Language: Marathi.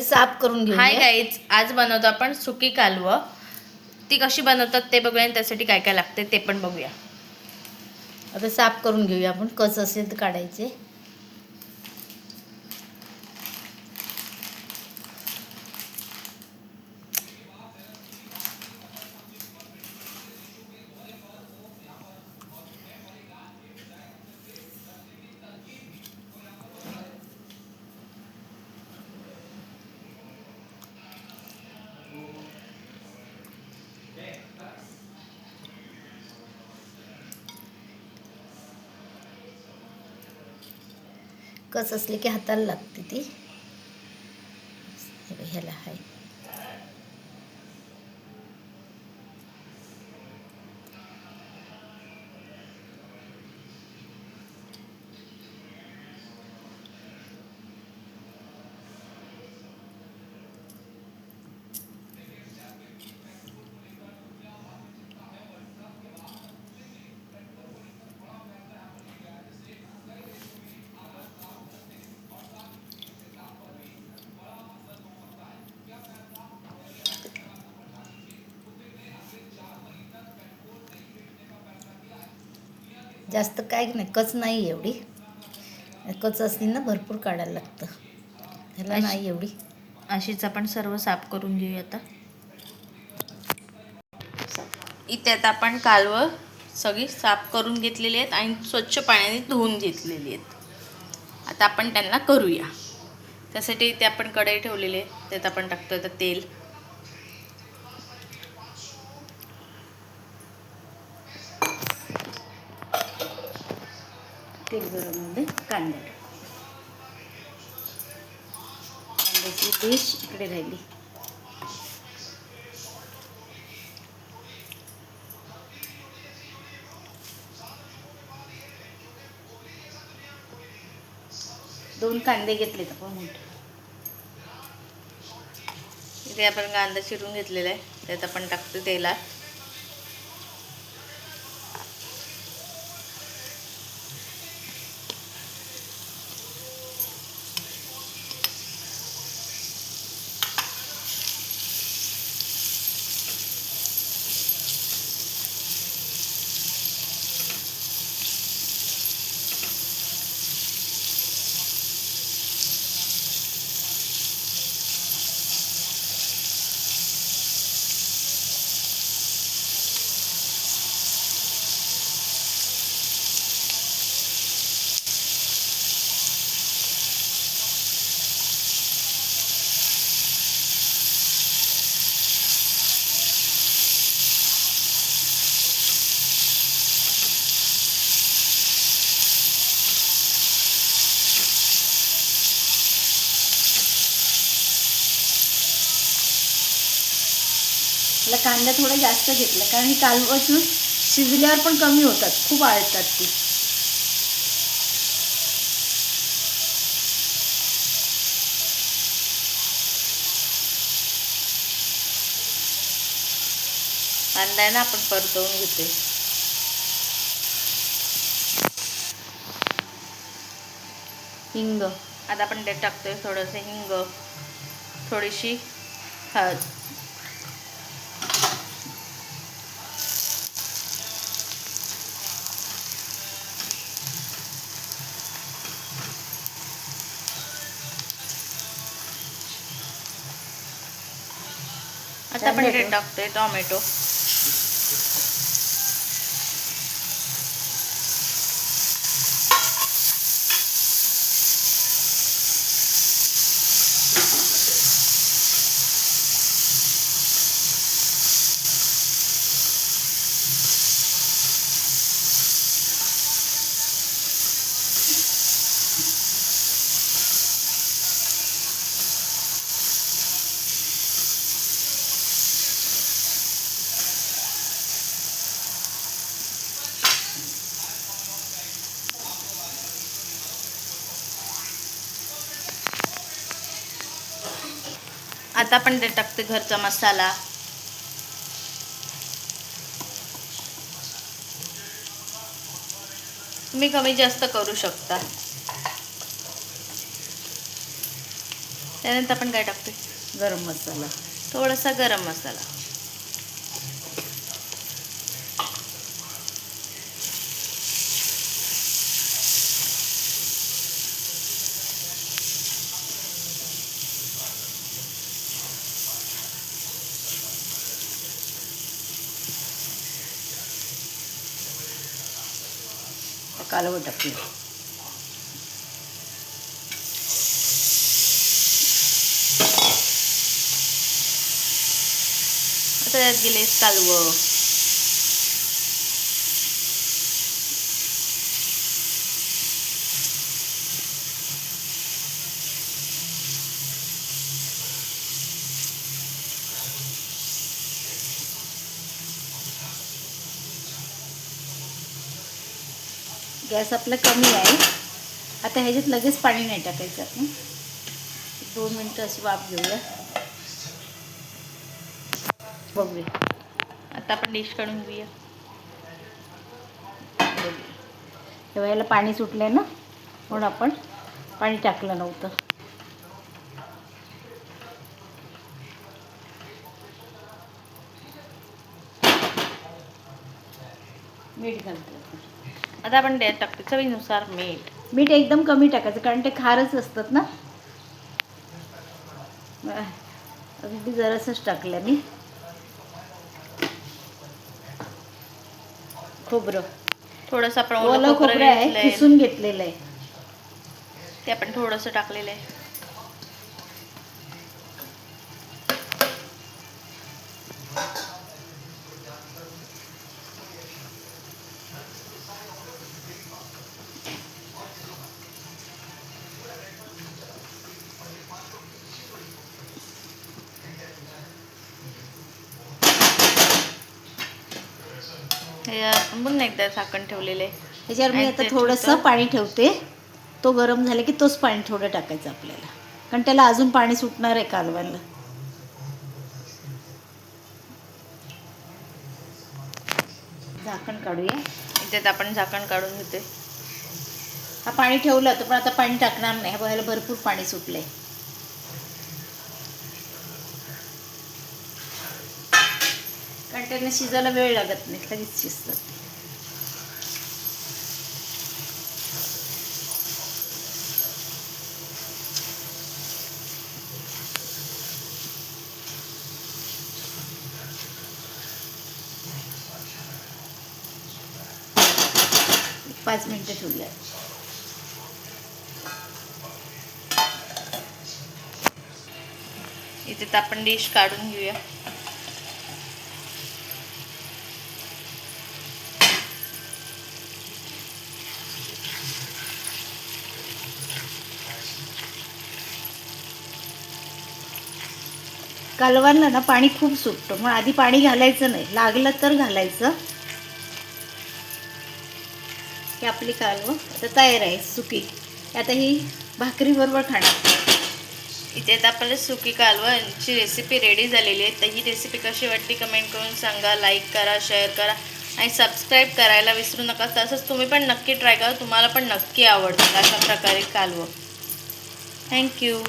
साफ करून घेऊया. हाय गाईज, आज बनवतो आपण सुकी कालवं. ती कशी बनवतात ते बघूया आणि त्यासाठी काय काय लागते ते पण बघूया. आता साफ करून घेऊया आपण. कच असेल तर काढायचे. कच असले की हाताला लागते ती. ह्याला आहे. जास्त काय नाही, कच नाही एवढी. कच असली ना भरपूर काढायला लागतं. ह्याला नाही एवढी. अशीच आपण सर्व साफ करून घेऊया. आता इथे आता आपण कालवं सगळी साफ करून घेतलेली आहेत आणि स्वच्छ पाण्याने धुवून घेतलेली आहेत. आता आपण त्यांना करूया. त्यासाठी इथे आपण कढई ठेवलेली आहे. त्यात आपण टाकतोय आता तेल. तेल गरम होते. कांदा, कांद्याची डिश इकडे राहिली. दोन कांदे घेतलेत आपण मोठे. इथे आपण कांदा चिरून घेतलेला आहे. त्यात आपण टाकतो तेलात. मला कांदा थोडा जास्त घेतला कारण ही कालवं शिजल्यावर पण कमी होतात, खूप आळतात ती. कांदा आहे ना आपण परतवून घेते. हिंग आता आपण त्यात टाकतोय. थोडंसं हिंग, थोडीशी हळद. आता आपण त्यात टाकतोय टोमॅटो. आता आपण ते टाकते घरचा मसाला. तुम्ही कमी जास्त करू शकता. त्यानंतर आपण काय टाकतोय? गरम मसाला. थोडासा गरम मसाला. कालवं टाकलं. आता यात गेले कालवं. गॅस आपला कमी आहे. आता ह्याच्यात लगेच पाणी नाही टाकायचं. आपण 2 मिनटं अशी वाफ घेऊया. बघूया. आता आपण डिश काढून घेऊया. तेव्हा याला पाणी सुटलं ना, म्हणून आपण पाणी टाकलं नव्हतं. मीठ घालतो. आता आपण त्यात टाकतो चवीनुसार मीठ. मीठ एकदम कमी टाकायचं, कारण ते खारच असतात ना. अगदी जरासंच टाकलं मी. खोबरं. थोडंसं आपण ओलं खोबरं आहे, घेतलंय. किसून घेतलेलं आहे. ते आपण थोडंसं टाकलेलं आहे. हे आपण पुन्हा एकदा झाकण ठेवलेलं आहे. त्याच्यावर मी आणि आता ते थोडंसं छोटं- पाणी ठेवते. तो गरम झाला की तोच पाणी थोडं टाकायचं आपल्याला, कारण त्याला अजून पाणी सुटणार आहे कालवायला. झाकण काढूया. त्यात आपण झाकण काढून घेतोय. हा पाणी ठेवलं होतं, पण आता पाणी टाकणार नाही. बघायला भरपूर पाणी सुटलंय. कारण त्यांना शिजायला वेळ लागत नाही, लगेच शिजतात. एक 5 मिनिटं ठेवूया. इथे तर आपण डिश काढून घेऊया. कालवणला ना पाणी खूप सुटतं, मग आधी पाणी घालायचं नाही, लागलं तर घालायचं. ही आपली कालवं आता तयार आहे, सुकी. आता ही भाकरीबरोबर खाणार. इथे तर आपल्याला सुकी कालवणची रेसिपी रेडी झालेली आहे. तर ही रेसिपी कशी वाटली कमेंट करून सांगा. लाईक करा, शेअर करा आणि सबस्क्राईब करायला विसरू नका. तसंच तुम्ही पण नक्की ट्राय करा, तुम्हाला पण नक्की आवडतील अशा प्रकारे कालवं. थँक्यू.